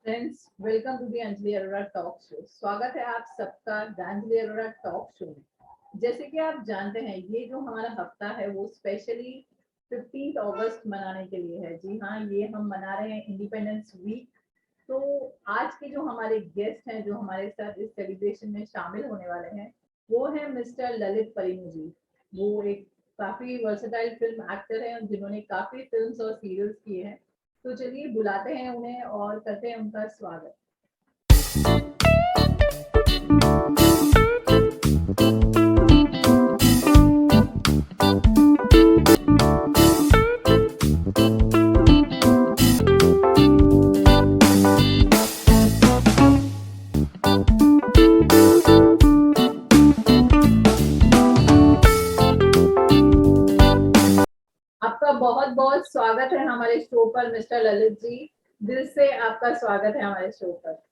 Friends, welcome to the Anjali Arora talk show. स्वागत है आप सबका अंजलि अरोड़ा टॉक शो में। जैसे कि आप जानते हैं, ये जो हमारा हफ्ता है वो स्पेशली 15 अगस्त मनाने के लिए है। जी हाँ, ये हम मना रहे हैं इंडिपेंडेंस वीक। तो आज के जो हमारे गेस्ट हैं, जो हमारे साथ इस सेलिब्रेशन में शामिल होने वाले हैं, वो है मिस्टर ललित परिमू जी। वो एक काफी वर्सेटाइल फिल्म एक्टर हैं जिन्होंने काफी फिल्म्स और सीरियल्स किए हैं। तो चलिए बुलाते हैं उन्हें और करते हैं उनका स्वागत। आपका बहुत बहुत स्वागत है हमारे शो पर मिस्टर ललित जी। दिल से आपका स्वागत है हमारे शो पर।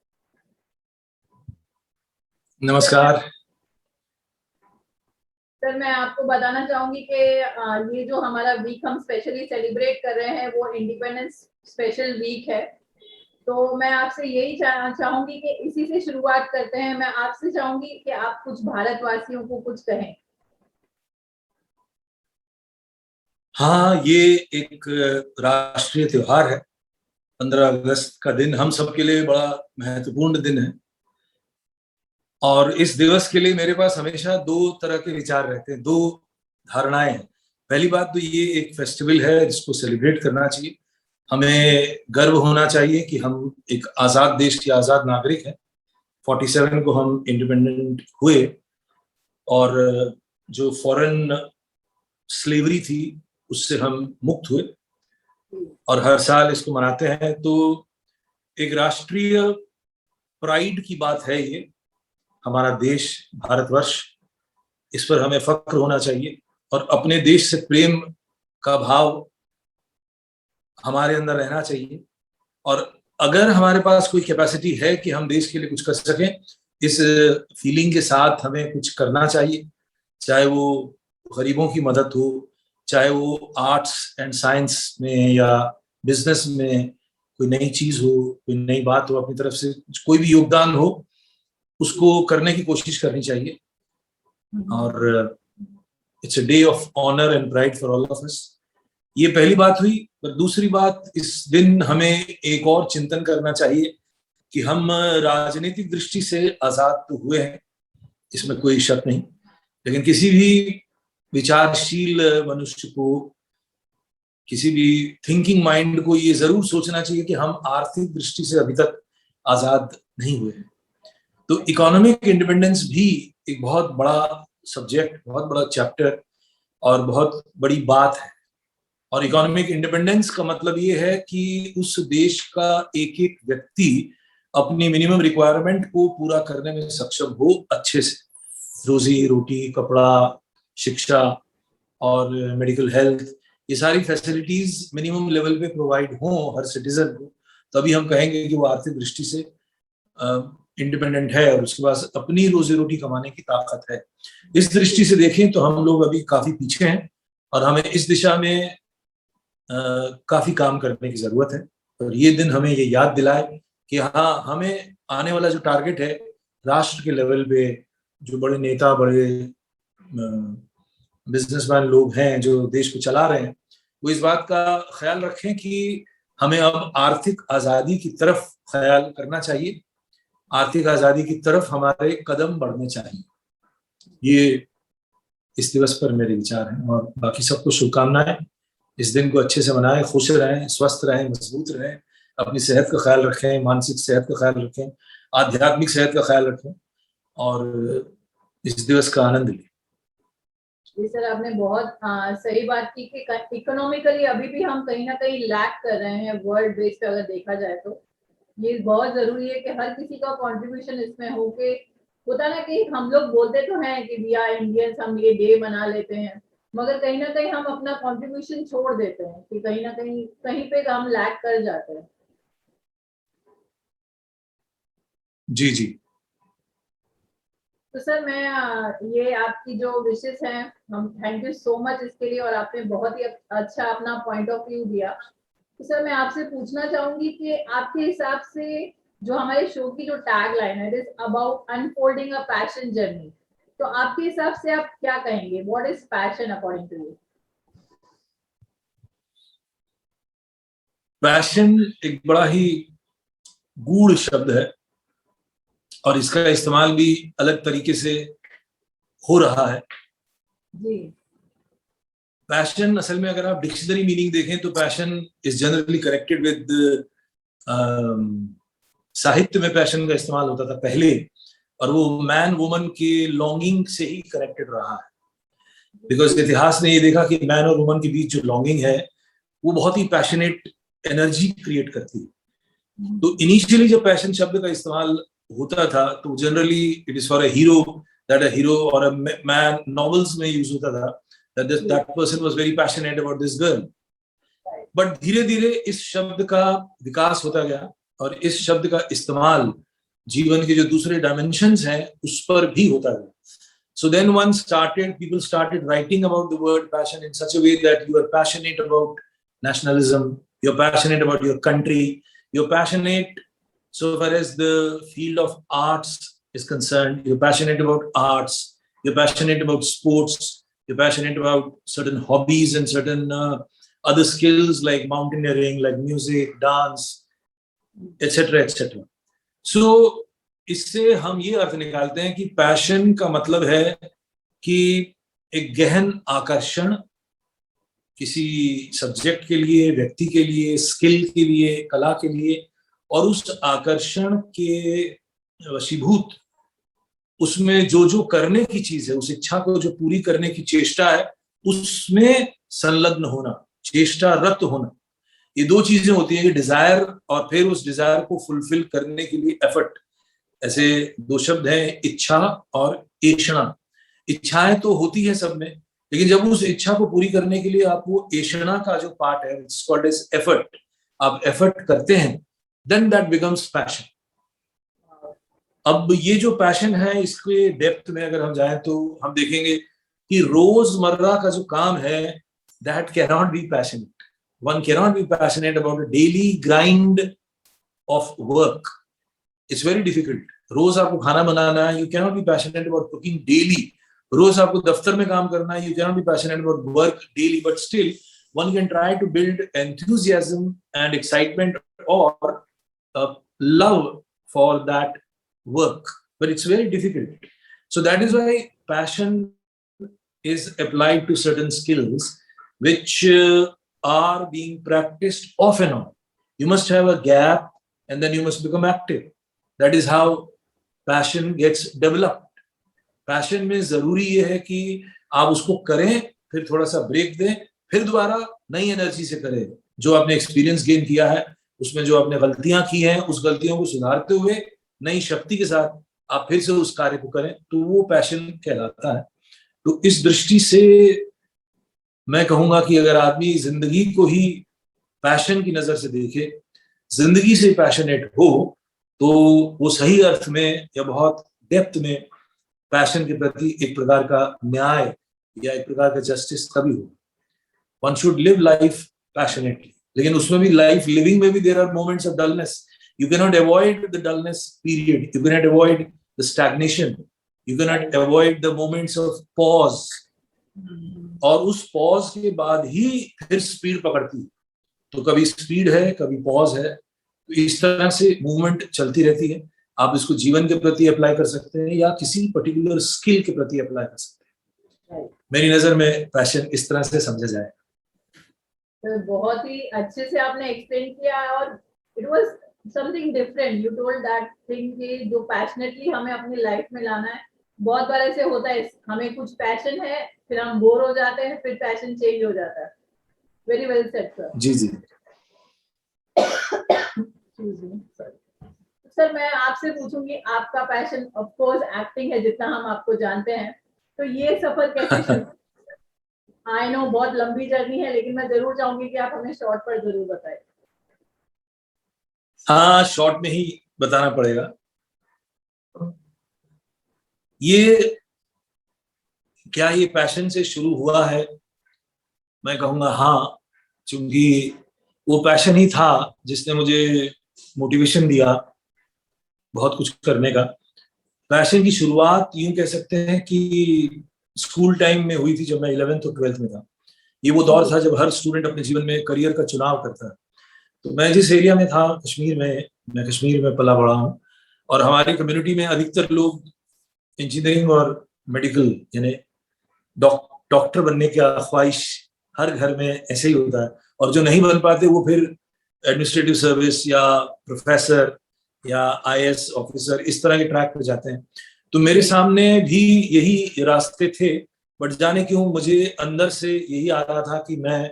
नमस्कार सर, मैं आपको बताना चाहूंगी कि ये जो हमारा वीक हम स्पेशली सेलिब्रेट कर रहे हैं वो इंडिपेंडेंस स्पेशल वीक है। तो मैं आपसे यही चाहूंगी कि इसी से शुरुआत करते हैं। मैं आपसे चाहूंगी कि आप कुछ भारतवासियों को कुछ कहें। हाँ, ये एक राष्ट्रीय त्योहार है। 15 अगस्त का दिन हम सबके लिए बड़ा महत्वपूर्ण दिन है और इस दिवस के लिए मेरे पास हमेशा दो तरह के विचार रहते हैं, दो धारणाएं हैं। पहली बात तो ये एक फेस्टिवल है जिसको सेलिब्रेट करना चाहिए। हमें गर्व होना चाहिए कि हम एक आजाद देश के आजाद नागरिक हैं। 47 को हम इंडिपेंडेंट हुए और जो फॉरेन स्लेवरी थी उससे हम मुक्त हुए और हर साल इसको मनाते हैं। तो एक राष्ट्रीय प्राइड की बात है ये। हमारा देश भारतवर्ष, इस पर हमें फक्र होना चाहिए और अपने देश से प्रेम का भाव हमारे अंदर रहना चाहिए। और अगर हमारे पास कोई कैपेसिटी है कि हम देश के लिए कुछ कर सकें, इस फीलिंग के साथ हमें कुछ करना चाहिए। चाहे वो गरीबों की मदद हो, चाहे वो आर्ट्स एंड साइंस में या बिजनेस में कोई नई चीज हो, कोई नई बात हो, अपनी तरफ से कोई भी योगदान हो, उसको करने की कोशिश करनी चाहिए। और it's a day of honour and pride for all of us. ये पहली बात हुई। पर दूसरी बात, इस दिन हमें एक और चिंतन करना चाहिए कि हम राजनीतिक दृष्टि से आजाद तो हुए हैं, इसमें कोई शक नहीं, लेकिन किसी भी विचारशील मनुष्य को, किसी भी थिंकिंग माइंड को ये जरूर सोचना चाहिए कि हम आर्थिक दृष्टि से अभी तक आजाद नहीं हुए हैं। तो इकोनॉमिक इंडिपेंडेंस भी एक बहुत बड़ा सब्जेक्ट, बहुत बड़ा चैप्टर और बहुत बड़ी बात है। और इकोनॉमिक इंडिपेंडेंस का मतलब ये है कि उस देश का एक एक व्यक्ति अपनी मिनिमम रिक्वायरमेंट को पूरा करने में सक्षम हो अच्छे से। रोजी रोटी, कपड़ा, शिक्षा और मेडिकल हेल्थ, ये सारी फैसिलिटीज मिनिमम लेवल पे प्रोवाइड हो हर सिटीजन को, तभी हम कहेंगे कि वो आर्थिक दृष्टि से इंडिपेंडेंट है और उसके पास अपनी रोजी रोटी कमाने की ताकत है। इस दृष्टि से देखें तो हम लोग अभी काफी पीछे हैं और हमें इस दिशा में काफी काम करने की जरूरत है। और ये दिन हमें ये याद दिलाए कि हाँ, हमें आने वाला जो टारगेट है राष्ट्र के लेवल पे, जो बड़े नेता, बड़े बिजनेसमैन लोग हैं जो देश को चला रहे हैं, वो इस बात का ख्याल रखें कि हमें अब आर्थिक आजादी की तरफ ख्याल करना चाहिए, आर्थिक आजादी की तरफ हमारे कदम बढ़ने चाहिए। ये इस दिवस पर मेरे विचार हैं और बाकी सबको शुभकामनाएं। इस दिन को अच्छे से मनाएं, खुश रहें, स्वस्थ रहें, मजबूत रहें, अपनी सेहत का ख्याल रखें, मानसिक सेहत का ख्याल रखें, आध्यात्मिक सेहत का ख्याल रखें और इस दिवस का आनंद लें। जी सर, आपने बहुत सही बात की कि इकोनॉमिकली अभी भी हम कहीं ना कहीं लैक कर रहे हैं वर्ल्ड बेस पे। अगर देखा जाए तो ये बहुत जरूरी है कि हर किसी का कंट्रीब्यूशन इसमें हो। के होता ना कि हम लोग बोलते तो हैं कि वी आर इंडियंस, हम ये डे मना लेते हैं, मगर कहीं ना कहीं हम अपना कंट्रीब्यूशन छोड़ देते हैं कि कहीं ना कहीं पे हम लैक कर जाते हैं। जी जी। तो सर, मैं ये आपकी जो विशेष हैं, हम थैंक यू सो मच इसके लिए और आपने बहुत ही अच्छा अपना पॉइंट ऑफ व्यू दिया। तो सर, मैं आपसे पूछना चाहूंगी कि आपके हिसाब से जो हमारे शो की जो टैग लाइन है, it is about unfolding a passion journey. तो आपके हिसाब से आप क्या कहेंगे, what is passion according to you? Passion एक बड़ा ही गूढ़ शब्द है और इसका इस्तेमाल भी अलग तरीके से हो रहा है। जी। पैशन असल में अगर आप डिक्शनरी मीनिंग देखें तो passion is generally connected with साहित्य में पैशन का इस्तेमाल होता था पहले, और वो मैन वुमन के लॉन्गिंग से ही कनेक्टेड रहा है। बिकॉज इतिहास ने ये देखा कि मैन और वुमन के बीच जो लॉन्गिंग है वो बहुत ही पैशनेट एनर्जी क्रिएट करती है। तो इनिशियली जब पैशन शब्द का इस्तेमाल होता था तो generally it is for a hero, that a hero और अ मैन, नॉवेल्स में यूज होता था that person was very passionate about this girl। But धीरे धीरे इस शब्द का विकास होता गया और इस शब्द का इस्तेमाल जीवन के जो दूसरे डायमेंशंस हैं उस पर भी होता गया। So then people started writing about the word passion in such a way that you are passionate about nationalism, you're passionate about your country, you're passionate so far as the field of arts is concerned, you're passionate about arts, you're passionate about sports, you're passionate about certain hobbies and certain other skills like mountaineering, like music, dance, etc., etc. So इससे हम ये अर्थ निकालते हैं कि passion का मतलब है कि एक गहन आकर्षण किसी सब्जेक्ट के लिए, व्यक्ति के लिए, स्किल के लिए, कला के लिए, और उस आकर्षण के वशीभूत उसमें जो जो करने की चीज है, उस इच्छा को जो पूरी करने की चेष्टा है, उसमें संलग्न होना, चेष्टारत होना। ये दो चीजें होती है कि डिजायर और फिर उस डिजायर को फुलफिल करने के लिए एफर्ट। ऐसे दो शब्द हैं, इच्छा और ऐषणा। इच्छाएं तो होती है सब में, लेकिन जब उस इच्छा को पूरी करने के लिए आप वो ऐषणा का जो पार्ट है, इट्स कॉल्ड एज एफर्ट, आप एफर्ट करते हैं, देन दैट बिकम्स पैशन। अब ये जो पैशन है इसके डेप्थ में अगर हम जाएं तो हम देखेंगे कि रोजमर्रा का जो काम है that cannot be passionate. One cannot be passionate about a daily grind of work. It's very difficult. रोज आपको खाना बनाना है, you cannot be passionate about cooking daily. रोज आपको दफ्तर में काम करना है, you cannot be passionate about work daily, but still one can try to build enthusiasm and excitement or love for that work, but it's very difficult. So that is why passion is applied to certain skills which are being practiced off and on. You must have a gap and then you must become active. That is how passion gets developed. Passion में जरूरी ये है कि आप उसको करें, फिर थोड़ा सा ब्रेक दें, फिर दोबारा नई एनर्जी से करें। जो आपने एक्सपीरियंस गेन किया है, उसमें जो आपने गलतियां की हैं, उस गलतियों को सुधारते हुए नई शक्ति के साथ आप फिर से उस कार्य को करें, तो वो पैशन कहलाता है। तो इस दृष्टि से मैं कहूंगा कि अगर आदमी जिंदगी को ही पैशन की नजर से देखे, जिंदगी से पैशनेट हो, तो वो सही अर्थ में या बहुत डेप्थ में पैशन के प्रति एक प्रकार का न्याय या एक प्रकार का जस्टिस तभी हो। One should live life passionately, लेकिन उसमें भी लाइफ लिविंग में भी there are moments of dullness. You cannot avoid the dullness period. You cannot avoid the stagnation. You cannot avoid the moments of pause. और उस pause के बाद ही फिर स्पीड पकड़ती है। तो कभी स्पीड है, कभी पॉज है, तो इस तरह से मूवमेंट चलती रहती है। आप इसको जीवन के प्रति अप्लाई कर सकते हैं या किसी पर्टिकुलर स्किल के प्रति अप्लाई कर सकते हैं। मेरी नजर में पैशन इस तरह से समझा जाए। तो बहुत ही अच्छे से आपने एक्सप्लेन किया और it was something different. You told that thing कि जो पैशनेटली हमें अपनी लाइफ में लाना है। बहुत बार ऐसे होता है, हमें कुछ पैशन है, फिर हम बोर हो जाते हैं, फिर पैशन चेंज हो जाता है। Very well said sir. जी जी। सर मैं आपसे पूछूंगी, आपका पैशन ऑफ कोर्स एक्टिंग है, जितना हम आपको जानते हैं, तो ये सफर कैसे शुरू? आई नो बहुत लंबी जर्नी है, लेकिन मैं जरूर चाहूंगी कि आप हमें शॉर्ट पर जरूर बताएं। हाँ, शॉर्ट में ही बताना पड़ेगा। ये क्या ये पैशन से शुरू हुआ है? मैं कहूंगा हाँ, क्योंकि वो पैशन ही था जिसने मुझे मोटिवेशन दिया बहुत कुछ करने का। पैशन की शुरुआत यूं कह सकते हैं कि स्कूल टाइम में हुई थी, जब मैं 11th और 12th में था। ये वो दौर था जब हर स्टूडेंट अपने जीवन में करियर का चुनाव करता है। तो मैं जिस एरिया में था, कश्मीर में, मैं कश्मीर में पला बड़ा हूँ, और हमारी कम्युनिटी में अधिकतर लोग इंजीनियरिंग और मेडिकल यानी डॉक्टर बनने की ख्वाहिश हर घर में ऐसे ही होता है, और जो नहीं बन पाते वो फिर एडमिनिस्ट्रेटिव सर्विस या प्रोफेसर या आईएएस ऑफिसर इस तरह के ट्रैक पर जाते हैं। तो मेरे सामने भी यही रास्ते थे, बट जाने क्यों मुझे अंदर से यही आ रहा था कि मैं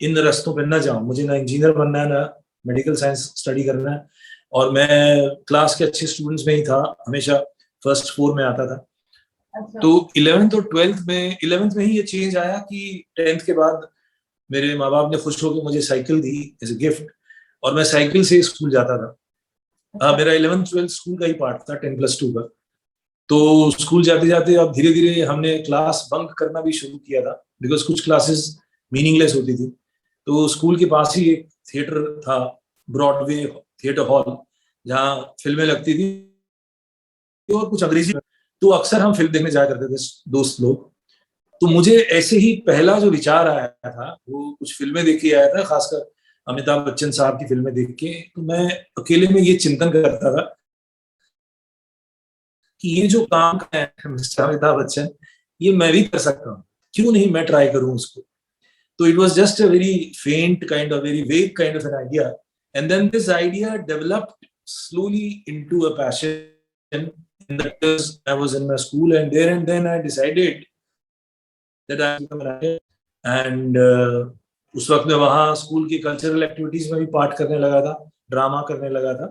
इन रास्तों पर न जाऊं। मुझे ना इंजीनियर बनना है, ना मेडिकल साइंस स्टडी करना है, और मैं क्लास के अच्छे स्टूडेंट्स में ही था, हमेशा फर्स्ट 4 में आता था। अच्छा। तो 11th और 12th में, 11th में ही ये चेंज आया कि 10th के बाद मेरे माँ बाप ने खुश होकर मुझे साइकिल दी एज ए गिफ्ट, और मैं साइकिल से स्कूल जाता था। अच्छा। मेरा 11th 12th स्कूल का ही पार्ट था, 10+2 का। तो स्कूल जाते जाते अब धीरे धीरे हमने क्लास बंक करना भी शुरू किया था, बिकॉज कुछ क्लासेस मीनिंगलेस होती थी। तो स्कूल के पास ही एक थिएटर था, ब्रॉडवे थिएटर हॉल, जहाँ फिल्में लगती थी और कुछ अंग्रेजी, तो अक्सर हम फिल्म देखने जाया करते थे दोस्त लोग। तो मुझे ऐसे ही पहला जो विचार आया था वो कुछ फिल्में देख के आया था, खासकर अमिताभ बच्चन साहब की फिल्में देख के। तो मैं अकेले में ये चिंतन करता था कि ये जो काम है मिस्टर अमिताभ बच्चन, ये मैं भी कर सकता हूँ, क्यों नहीं मैं ट्राई करूँ उसको। तो it was just a very faint kind of, very vague kind of an idea, and then this idea developed slowly into a passion. In the years I was in my school, and there and then I decided that I become an actor. And उस वक्त मैं वहाँ school की cultural activities में भी part करने लगा था, ड्रामा करने लगा था,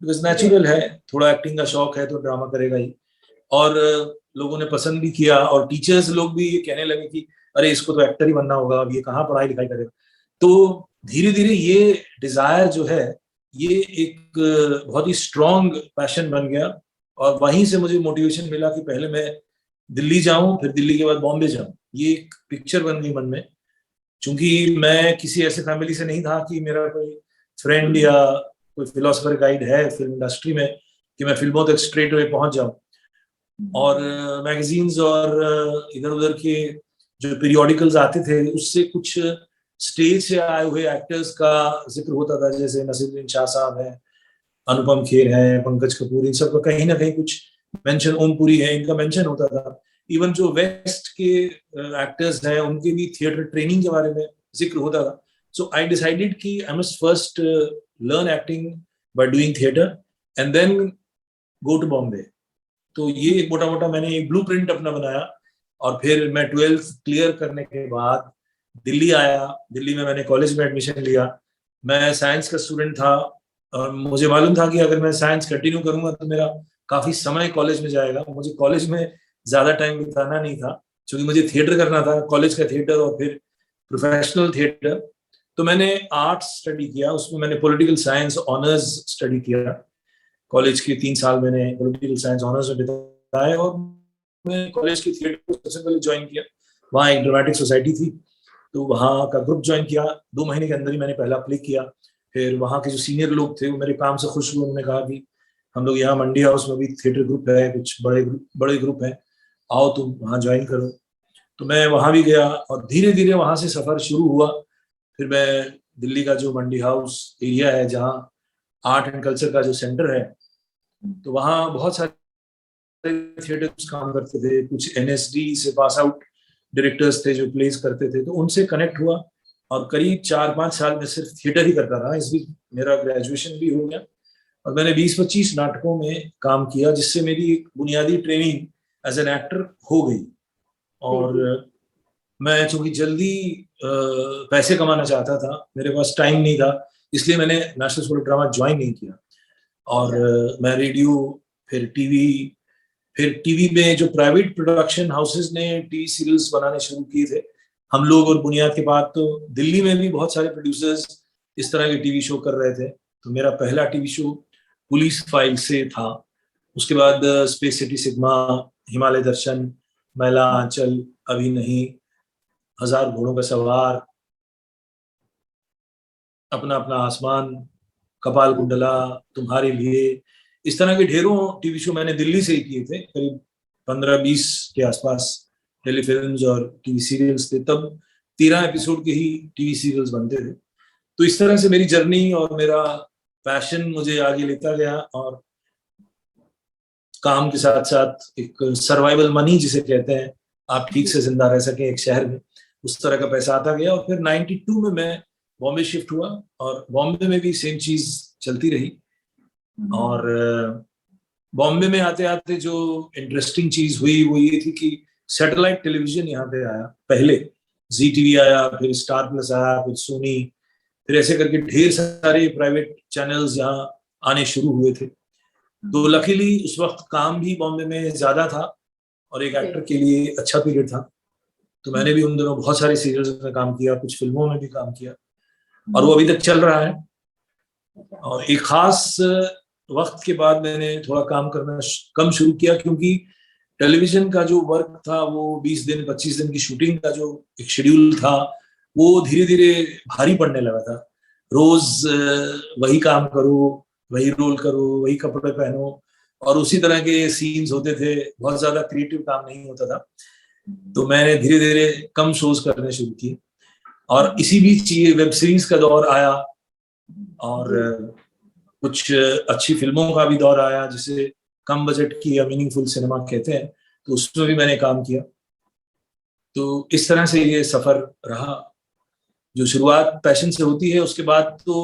बिकॉज नेचुरल है, थोड़ा एक्टिंग का शौक है तो ड्रामा करेगा ही। और लोगों ने पसंद भी किया, और टीचर्स लोग भी ये कहने लगे कि अरे इसको तो एक्टर ही बनना होगा, अब ये कहाँ पढ़ाई लिखाई करेगा। तो धीरे धीरे ये डिजायर जो है ये एक बहुत ही स्ट्रॉन्ग पैशन बन गया, और वहीं से मुझे मोटिवेशन मिला कि पहले मैं दिल्ली जाऊं, फिर दिल्ली के बाद बॉम्बे जाऊं। ये एक पिक्चर बन गई मन में। चूंकि मैं किसी ऐसे फैमिली से नहीं था कि मेरा कोई फ्रेंड या कोई फिलोसफर गाइड है फिल्म इंडस्ट्री में कि मैं फिल्मों तक स्ट्रेट वे पहुंच जाऊं। और मैगजीन्स और इधर उधर के जो पीरियोडिकल्स आते थे उससे कुछ स्टेज से आए हुए एक्टर्स का जिक्र होता था, जैसे नसीरुद्दीन शाह साहब हैं, अनुपम खेर हैं, पंकज कपूर, इन सबका कहीं ना कहीं कुछ मेंशन, ओमपुरी है, इनका मेंशन होता था। इवन जो वेस्ट के एक्टर्स हैं उनके भी थिएटर ट्रेनिंग के बारे में जिक्र होता था। सो आई डिसाइडेड कि I must first learn acting by doing theatre and then go to Bombay. तो ये मोटा मोटा मैंने एक ब्लूप्रिंट अपना बनाया, और फिर मैं 12th क्लियर करने के बाद दिल्ली आया। दिल्ली में मैंने कॉलेज में एडमिशन लिया। मैं साइंस का स्टूडेंट था, और मुझे मालूम था कि अगर मैं साइंस कंटिन्यू करूंगा तो मेरा काफी समय कॉलेज में जाएगा, मुझे कॉलेज में ज्यादा टाइम बिताना नहीं था, क्योंकि मुझे थिएटर करना था, कॉलेज का थिएटर और फिर प्रोफेशनल थिएटर। तो मैंने आर्ट्स स्टडी किया, उसमें मैंने पॉलिटिकल साइंस ऑनर्स स्टडी किया। कॉलेज के 3 साल मैंने पॉलिटिकल साइंस ऑनर्स में बिताए, और मैं कॉलेज के थिएटर को सबसे पहले ज्वाइन किया। वहाँ एक ड्रामेटिक सोसाइटी थी, तो वहाँ का ग्रुप ज्वाइन किया। 2 महीने के अंदर ही मैंने पहला प्ले किया। फिर वहाँ के जो सीनियर लोग थे वो मेरे काम से खुश हुए, उन्होंने कहा कि हम लोग यहाँ मंडी हाउस में भी थिएटर ग्रुप है, कुछ बड़े ग्रुप हैं, आओ तुम वहाँ ज्वाइन करो। तो मैं वहाँ भी गया, और धीरे धीरे वहाँ से सफर शुरू हुआ। फिर मैं दिल्ली का जो मंडी हाउस एरिया है, जहाँ आर्ट एंड कल्चर का जो सेंटर है, तो वहाँ बहुत सारे थिएटर्स काम करते थे। कुछ एनएसडी से पास आउट डायरेक्टर्स थे जो प्लेस करते थे, तो उनसे कनेक्ट हुआ, और करीब 4-5 साल में सिर्फ थिएटर ही करता रहा। इस बीच मेरा ग्रेजुएशन भी हो गया, और मैंने 20-25 नाटकों में काम किया, जिससे मेरी एक बुनियादी ट्रेनिंग एज एन एक्टर हो गई। और मैं चूंकि जल्दी पैसे कमाना चाहता था, मेरे पास टाइम नहीं था, इसलिए मैंने national school of drama join नहीं किया। और मैं रेडियो, फिर टीवी में जो प्राइवेट प्रोडक्शन हाउसेस ने टीवी सीरियल्स बनाने शुरू किए थे, हम लोग और बुनियाद के बाद तो दिल्ली में भी बहुत सारे प्रोड्यूसर्स इस तरह के टीवी शो कर रहे थे। तो मेरा पहला टीवी शो पुलिस फाइल से था। उसके बाद स्पेस सिटी सिग्मा, हिमालय दर्शन, मैला आंचल, अभी नहीं, हजार घोड़ों का सवार, अपना अपना आसमान, कपाल कुंडला, तुम्हारे लिए, इस तरह के ढेरों टीवी शो मैंने दिल्ली से ही किए थे, करीब 15-20 के आसपास टेलीफिल्म्स और टीवी सीरियल्स थे। तब 13 एपिसोड के ही टीवी सीरियल्स बनते थे। तो इस तरह से मेरी जर्नी और मेरा पैशन मुझे आगे लेता गया, और काम के साथ साथ एक सर्वाइवल मनी जिसे कहते हैं, आप ठीक से जिंदा रह सके एक शहर में, उस तरह का पैसा आता गया। और फिर 92 में मैं बॉम्बे शिफ्ट हुआ, और बॉम्बे में भी सेम चीज चलती रही। और बॉम्बे में आते आते जो इंटरेस्टिंग चीज हुई वो ये थी कि सैटेलाइट टेलीविजन यहाँ पे आया। पहले जी टीवी आया, फिर स्टार प्लस आया, फिर सोनी, फिर ऐसे करके ढेर सारे प्राइवेट चैनल्स यहाँ आने शुरू हुए थे। तो लकीली उस वक्त काम भी बॉम्बे में ज्यादा था, और एक एक्टर के लिए अच्छा पीरियड था। तो मैंने भी उन दिनों बहुत सारे सीरियल्स में काम किया, कुछ फिल्मों में भी काम किया, और वो अभी तक चल रहा है। और एक खास वक्त के बाद मैंने थोड़ा काम करना कम शुरू किया, क्योंकि टेलीविजन का जो वर्क था वो 20 दिन 25 दिन की शूटिंग का जो एक शेड्यूल था वो धीरे धीरे भारी पड़ने लगा था। रोज वही काम करो, वही रोल करो, वही कपड़े पहनो, और उसी तरह के सीन्स होते थे, बहुत ज्यादा क्रिएटिव काम नहीं होता था। तो मैंने धीरे धीरे कम शोज करने शुरू किए, और इसी बीच ये वेब सीरीज का दौर आया, और कुछ अच्छी फिल्मों का भी दौर आया, जिसे कम बजट की या मीनिंगफुल सिनेमा कहते हैं, तो उसमें भी मैंने काम किया। तो इस तरह से ये सफर रहा। जो शुरुआत पैशन से होती है, उसके बाद तो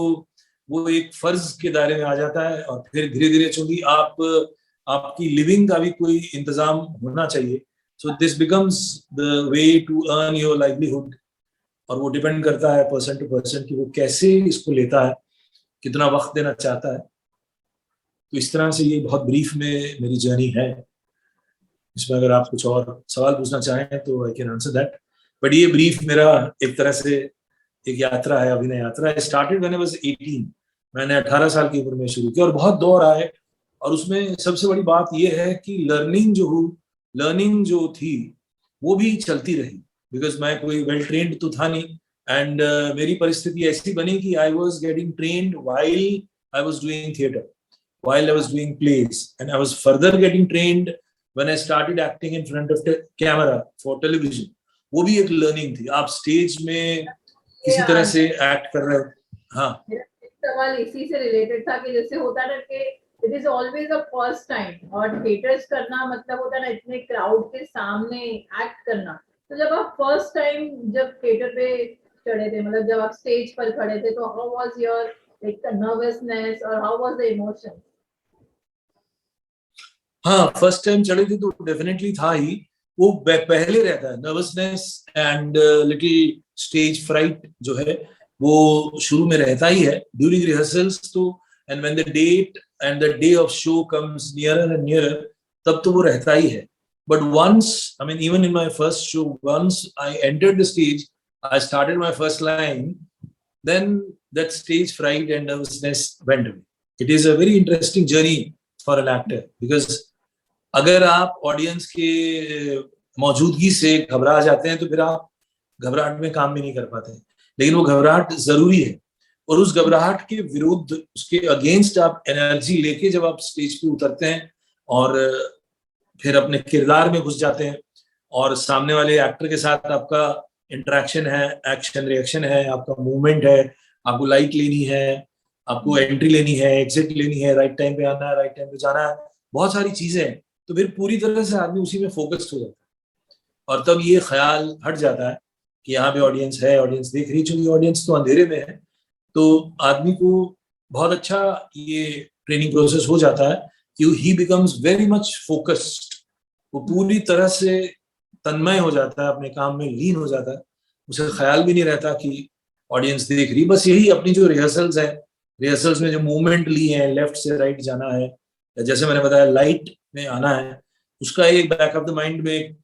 वो एक फर्ज के दायरे में आ जाता है, और फिर धीरे धीरे चूंकि आपकी लिविंग का भी कोई इंतजाम होना चाहिए, so this becomes the way to earn your livelihood. और वो डिपेंड करता है पर्सन टू पर्सन कि वो कैसे इसको लेता है, कितना वक्त देना चाहता है। तो इस तरह से ये बहुत ब्रीफ में मेरी जर्नी है। इसमें अगर आप कुछ और सवाल पूछना चाहें तो I can answer that, but ये ब्रीफ मेरा एक तरह से एक यात्रा है, अभिनय यात्रा। स्टार्टेड व्हेन आई वाज 18, मैंने 18 साल की उम्र में शुरू किया, और बहुत दौर आए। और उसमें सबसे बड़ी बात यह है कि लर्निंग जो थी वो भी चलती रही, बिकॉज मैं कोई वेल ट्रेन्ड तो था नहीं। एंड मेरी परिस्थिति ऐसी बनी कि I was getting trained while I was doing theatre, while I was doing plays, and I was further getting trained when I started acting in front of the camera for television. वो भी एक learning थी, आप stage में किसी तरह से act कर रहे हो। हाँ, सवाल इसी से रिलेटेड था कि जैसे होता है कि it is always a first time, और थिएटर्स करना मतलब होता है ना इतने क्राउड के सामने एक्ट करना। तो जब आप फर्स्ट टाइम जब थिएटर पे चढ़े थे, मतलब जब आप स्टेज पर खड़े थे, तो how was your like the nervousness और हाउ वाज द इमोशन? हाँ, फर्स्ट टाइम चढ़े थे तो डेफिनेटली था ही। वो पहले रहता है nervousness and little stage fright जो है, वो शुरू में रहता ही है ड्यूरिंग रिहर्सल्स। तो and when the date and the day of show comes nearer and nearer, तब तो वो रहता ही है। But once, I mean even in my first show, once I entered the stage, I started my first line, then that stage fright and nervousness went away. It is a very interesting journey for an actor, because अगर आप audience के मौजूदगी से घबरा जाते हैं तो फिर आप घबराहट में काम भी नहीं कर पाते। लेकिन वो घबराहट जरूरी है, और उस घबराहट के विरुद्ध, उसके अगेंस्ट आप एनर्जी लेके जब आप स्टेज पे उतरते हैं और फिर अपने किरदार में घुस जाते हैं, और सामने वाले एक्टर के साथ आपका इंटरेक्शन है, एक्शन रिएक्शन है, आपका मूवमेंट है, आपको लाइट लेनी है, आपको एंट्री लेनी है, एग्जिट लेनी है, राइट टाइम पे आना है, राइट टाइम पे जाना है, बहुत सारी चीजें हैं। तो फिर पूरी तरह से आदमी उसी में फोकस्ड हो जाता है, और तब ये ख्याल हट जाता है कि यहाँ पे ऑडियंस है, ऑडियंस देख रही। चूंकि ऑडियंस तो अंधेरे में है, तो आदमी को बहुत अच्छा ये ट्रेनिंग प्रोसेस हो जाता है कि ही बिकम्स वेरी मच फोकस्ड। वो पूरी तरह से तन्मय हो जाता है, अपने काम में लीन हो जाता है, उसे ख्याल भी नहीं रहता कि ऑडियंस देख रही। बस यही अपनी जो रिहर्सल्स है, रिहर्सल्स में जो मूवमेंट ली है, लेफ्ट से राइट जाना है, या जैसे मैंने बताया लाइट में आना है, उसका एक बैक ऑफ द माइंड में एक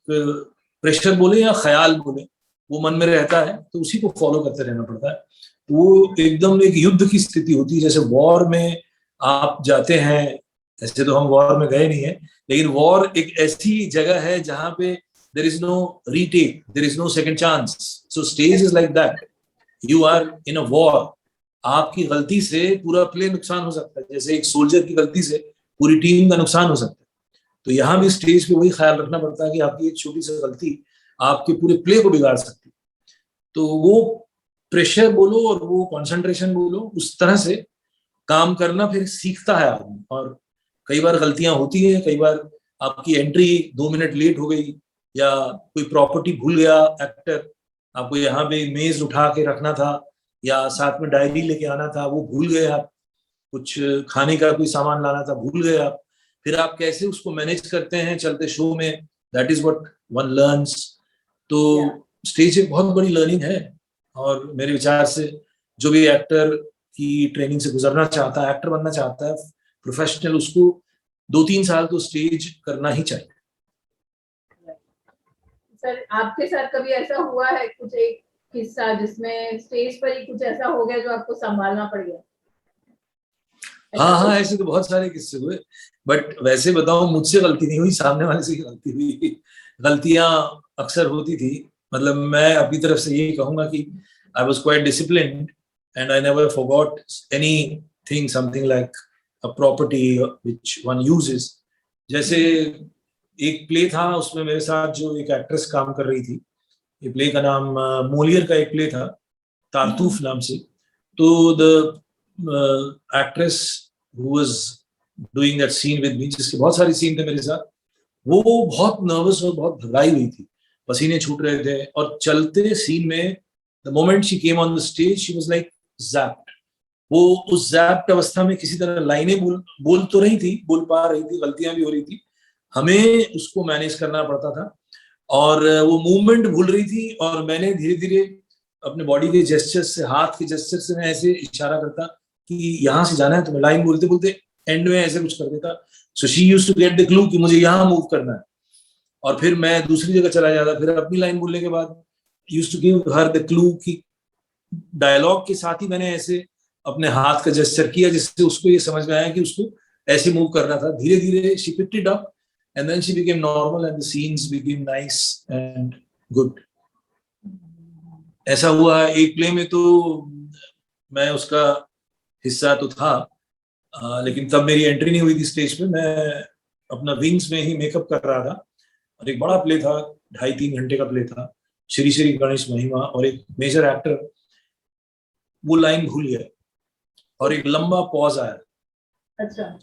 प्रेशर बोले या ख्याल बोले, वो मन में रहता है, तो उसी को फॉलो करते रहना पड़ता है। वो एकदम एक युद्ध की स्थिति होती है। जैसे वॉर में आप जाते हैं, ऐसे तो हम वॉर में गए नहीं है, लेकिन वॉर एक ऐसी जगह है जहां पे there is no retake, there is no second chance. So stage is like that. You are in a war. आपकी गलती से पूरा प्ले नुकसान हो सकता है। जैसे एक सोल्जर की गलती से पूरी टीम का नुकसान हो सकता है। तो यहाँ भी स्टेज पे वही ख्याल रखना पड़ता है कि आपकी एक छोटी सी गलती आपके पूरे प्ले को बिगाड़ सकती है। तो वो प्रेशर बोलो और वो कंसंट्रेशन बोलो, उस तरह से काम करना फिर सीखता है आदमी। और कई बार गलतियां होती है, कई बार आपकी एंट्री 2 मिनट लेट हो गई, या कोई प्रॉपर्टी भूल गया एक्टर, आपको यहाँ पे मेज उठा के रखना था या साथ में डायरी लेके आना था, वो भूल गए आप, कुछ खाने का कोई सामान लाना था भूल गए आप, फिर आप कैसे उसको मैनेज करते हैं चलते शो में, that is what one learns. तो स्टेज एक बहुत बड़ी लर्निंग है, और मेरे विचार से जो भी एक्टर की ट्रेनिंग से गुजरना चाहता है, एक्टर बनना चाहता है प्रोफेशनल, उसको 2-3 साल तो स्टेज करना ही चाहिए। सर आपके साथ कभी ऐसा हुआ है कुछ एक किस्सा जिसमें स्टेज पर ही कुछ ऐसा हो गया जो आपको संभालना पड़ गया? हाँ, ऐसे तो बहुत सारे किस्से हुए, बट वैसे बताऊं, मुझसे गलती नहीं हुई, सामने वाले से गलती हुई। गलतियां अक्सर होती थी, मतलब मैं अपनी तरफ से यही कहूंगा कि I was quite disciplined and I never forgot anything, something like a property which one uses. जैसे एक प्ले था, उसमें मेरे साथ जो एक एक्ट्रेस काम कर रही थी, ये प्ले का नाम मोलियर का एक प्ले था, तारतूफ नाम से। तो the actress who was doing that scene with me, जिसके बहुत सारी सीन थे मेरे साथ, वो बहुत नर्वस और बहुत घबराई हुई थी, पसीने छूट रहे थे, और चलते सीन में the moment she came on the stage she was like zapped. वो उस ज़ैप्ड अवस्था में किसी तरह लाइनें बोल तो रही थी, बोल पा रही थी, गलतियां भी हो रही थी, हमें उसको मैनेज करना पड़ता था, और वो मूवमेंट भूल रही थी, और मैंने धीरे धीरे अपने बॉडी के जेस्चर से, हाथ के जेस्चर से मैं ऐसे इशारा करता कि यहाँ से जाना है, तो मैं लाइन बोलते बोलते एंड में ऐसे कुछ कर देता। So she used to get the clue कि मुझे यहाँ मूव करना है, और फिर मैं दूसरी जगह चला जाता, फिर अपनी लाइन बोलने के बाद used to give her the clue कि डायलॉग के साथ ही मैंने ऐसे अपने हाथ का जेस्चर किया, जिससे उसको ये समझ में आया कि उसको ऐसे मूव करना था। धीरे धीरे she picked it up and then she became normal and the scenes became nice and good. ऐसा हुआ एक प्ले में, तो मैं उसका हिस्सा तो था, लेकिन तब मेरी एंट्री नहीं हुई थी स्टेज पे, मैं अपना विंग्स में ही मेकअप कर रहा था, और एक बड़ा प्ले था, 2.5-3 घंटे का प्ले था, श्री श्री गणेश महिमा, और एक मेजर एक्टर वो लाइन भूल गया और एक लंबा पॉज आया। अच्छा।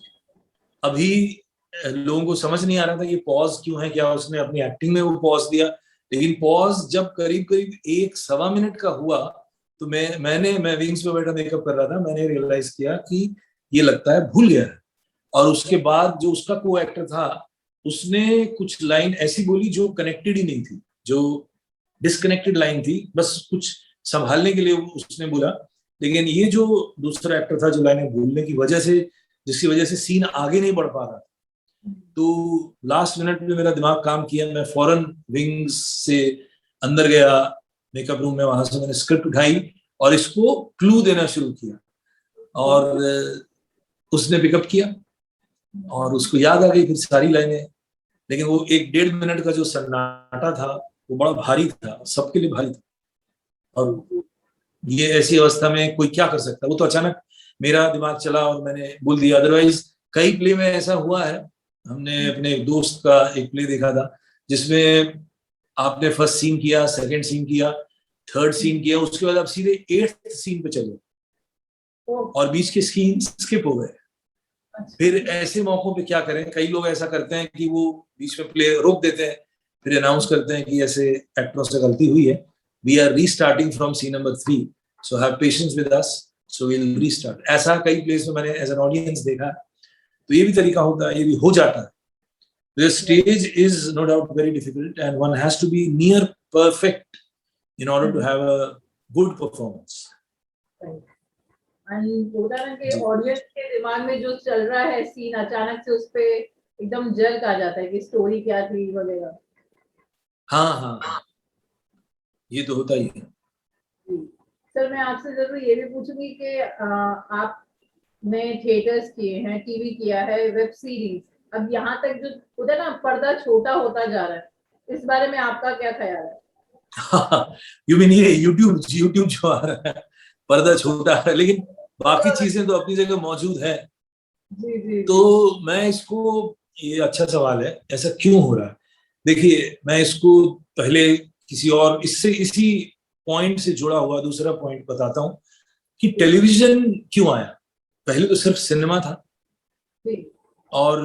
अभी लोगों को समझ नहीं आ रहा था ये पॉज क्यों है, क्या उसने अपनी एक्टिंग में वो पॉज दिया, लेकिन पॉज जब करीब करीब 1-1.25 मिनट का हुआ, तो मैं विंग्स पे बैठा मेकअप कर रहा था, मैंने रियलाइज किया कि ये लगता है भूल गया है। और उसके बाद जो उसका को एक्टर था, उसने कुछ लाइन ऐसी बोली जो कनेक्टेड ही नहीं थी, जो डिस्कनेक्टेड लाइन थी, बस कुछ संभालने के लिए उसने बोला। लेकिन ये जो दूसरा एक्टर था, जो लाइनें बोलने की वजह से, जिसकी वजह से सीन आगे नहीं बढ़ पा रहा, तो लास्ट मिनट में मेरा दिमाग काम किया, मैं फौरन विंग्स से अंदर गया मेकअप रूम में, वहां से मैंने स्क्रिप्ट उठाई और इसको क्लू देना शुरू किया, और उसने पिकअप किया और उसको याद आ गई फिर सारी लाइनें। लेकिन वो 1-1.5 मिनट का जो सन्नाटा था वो बड़ा भारी था, सबके लिए भारी था, और ये ऐसी अवस्था में कोई क्या कर सकता, वो तो अचानक मेरा दिमाग चला और मैंने बोल दिया। अदरवाइज कई प्ले में ऐसा हुआ है, हमने अपने एक दोस्त का एक प्ले देखा था जिसमें आपने फर्स्ट सीन किया, सेकंड सीन किया, थर्ड सीन किया, उसके बाद आप सीधे 8th सीन पे चले और बीच के सीन स्किप हो गए। फिर ऐसे मौकों पे क्या करें, कई लोग ऐसा करते हैं कि वो बीच में प्ले रोक देते हैं, फिर अनाउंस करते हैं कि ऐसे एक्टरों से गलती हुई है, we are restarting from scene number 3, so have patience with us, so we will restart. ऐसा कई प्लेस में मैंने एज एन ऑडियंस देखा। तो ये भी तरीका होता है, ये भी हो जाता है। The stage is no doubt very difficult and one has to be near perfect in order to have a good performance. उदाहरण के ऑडियंस के दिमाग में जो चल रहा है सीन, अचानक से उस पे एकदम जल्क आ जाता है कि स्टोरी क्या थी वगैरह। हाँ, ये तो होता ही है। सर मैं आपसे जरूर ये भी पूछूंगी कि आपने थिएटर्स किए हैं, टीवी किया है, वेब सीरीज, अब यहाँ तक जो उधर ना पर्दा छोटा होता जा रहा है, इस बारे में आपका क्या ख्याल है? यू मीन ये यूट्यूब जो आ रहा है, पर्दा छोटा है, लेकिन बाकी चीजें तो अपनी जगह मौजूद है। जी जी तो मैं इसको, ये अच्छा सवाल है, ऐसा क्यों हो रहा है। देखिए, मैं इसको पहले किसी और इससे इसी पॉइंट से जुड़ा हुआ दूसरा पॉइंट बताता हूँ कि टेलीविजन क्यों आया। पहले तो सिर्फ सिनेमा था, जी। और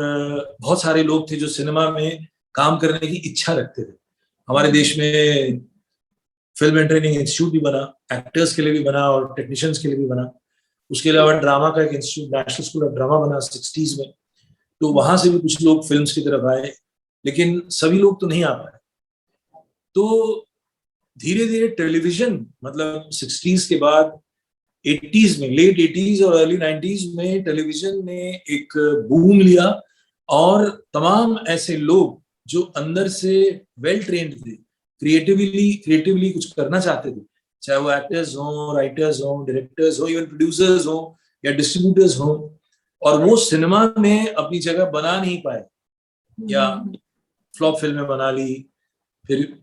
बहुत सारे लोग थे जो सिनेमा में काम करने की इच्छा रखते थे। हमारे देश में फिल्म एंड ट्रेनिंग इंस्टीट्यूट भी बना, एक्टर्स के लिए भी बना और टेक्नीशियंस के लिए भी बना। उसके अलावा ड्रामा का एक institute, national school of drama बना 60s में। तो वहां से भी कुछ लोग फिल्म्स की तरफ आए, लेकिन सभी लोग तो नहीं आ पाए। तो धीरे धीरे टेलीविजन, मतलब 60s के बाद 80s में, लेट 80s और अर्ली 90s में टेलीविजन ने एक बूम लिया, और तमाम ऐसे लोग जो अंदर से वेल ट्रेन्ड थे, क्रिएटिवली कुछ करना चाहते थे, चाहे वो एक्टर्स हों, राइटर्स हों, डायरेक्टर्स हों, इवन प्रोड्यूसर्स हों या डिस्ट्रीब्यूटर्स हों, और वो सिनेमा में अपनी जगह बना नहीं पाए, या फ्लॉप फिल्में बना ली, फिर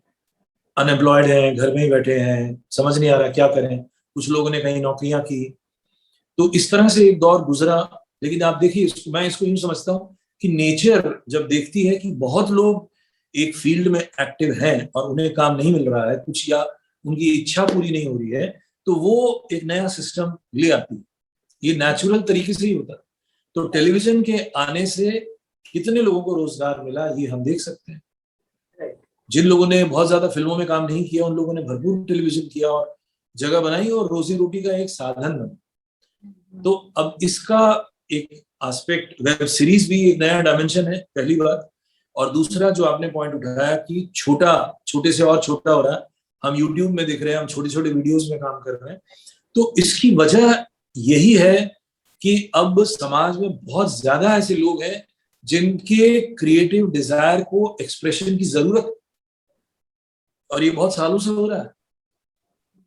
अनएम्प्लॉयड हैं, घर में ही बैठे हैं, समझ नहीं आ रहा क्या करें, कुछ लोगों ने कहीं नौकरियां की। तो इस तरह से एक दौर गुजरा। लेकिन आप देखिए, मैं इसको यूं समझता हूँ कि नेचर जब देखती है कि बहुत लोग एक फील्ड में एक्टिव हैं और उन्हें काम नहीं मिल रहा है कुछ, या उनकी इच्छा पूरी नहीं हो रही है, तो वो एक नया सिस्टम ले आती है। ये नेचुरल तरीके से ही होता है। तो टेलीविजन के आने से कितने लोगों को रोजगार मिला, ये हम देख सकते हैं। जिन लोगों ने बहुत ज्यादा फिल्मों में काम नहीं किया, उन लोगों ने भरपूर टेलीविजन किया और जगह बनाई, और रोजी रोटी का एक साधन बना। तो अब इसका एक एस्पेक्ट, वेब सीरीज भी एक नया डायमेंशन है, पहली बात। और दूसरा जो आपने पॉइंट उठाया कि छोटे से और छोटा हो रहा है, हम यूट्यूब में देख रहे हैं, हम छोटे छोटे वीडियोस में काम कर रहे हैं। तो इसकी वजह यही है कि अब समाज में बहुत ज्यादा ऐसे लोग हैं जिनके क्रिएटिव डिजायर को एक्सप्रेशन की जरूरत है, और ये बहुत सालों से हो रहा है।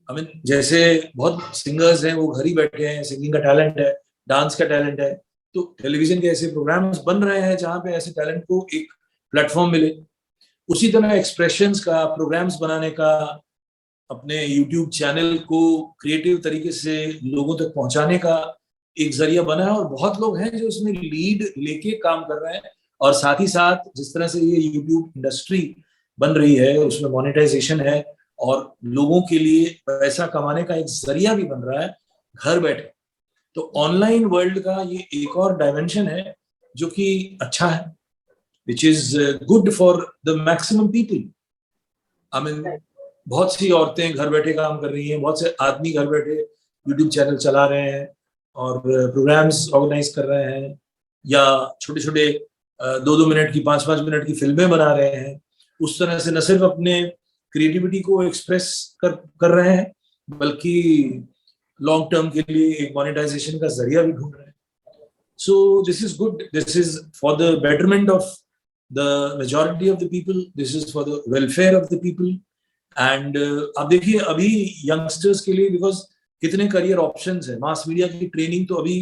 आई मीन, जैसे बहुत सिंगर्स हैं, वो घर ही बैठे हैं, सिंगिंग का टैलेंट है, डांस का टैलेंट है, तो टेलीविजन के ऐसे प्रोग्राम्स बन रहे हैं जहां पे ऐसे टैलेंट को एक प्लेटफॉर्म मिले। उसी तरह एक्सप्रेशंस का, प्रोग्राम्स बनाने का, अपने यूट्यूब चैनल को क्रिएटिव तरीके से लोगों तक पहुंचाने का एक जरिया बना है, और बहुत लोग हैं जो इसमें लीड लेके काम कर रहे हैं। और साथ ही साथ जिस तरह से ये यूट्यूब इंडस्ट्री बन रही है, उसमें मोनेटाइजेशन है, और लोगों के लिए पैसा कमाने का एक जरिया भी बन रहा है घर बैठे। तो ऑनलाइन वर्ल्ड का ये एक और डायमेंशन है जो कि अच्छा है, which is good for the maximum people. I mean, बहुत सी औरतें घर बैठे काम कर रही हैं, बहुत से आदमी घर बैठे यूट्यूब चैनल चला रहे हैं और प्रोग्राम्स ऑर्गेनाइज कर रहे हैं, या छोटे छोटे 2-2 मिनट की, 5-5 मिनट की फिल्में बना रहे हैं। उस तरह से न सिर्फ अपने क्रिएटिविटी को एक्सप्रेस कर रहे हैं, बल्कि लॉन्ग टर्म के लिए एक मोनेटाइजेशन का जरिया भी ढूंढ रहे हैं। So this is good, this is for the betterment of the majority of the people, this is for the welfare of the people. And आप देखिए, अभी यंगस्टर्स के लिए, बिकॉज कितने करियर ऑप्शंस है, मास मीडिया की ट्रेनिंग तो अभी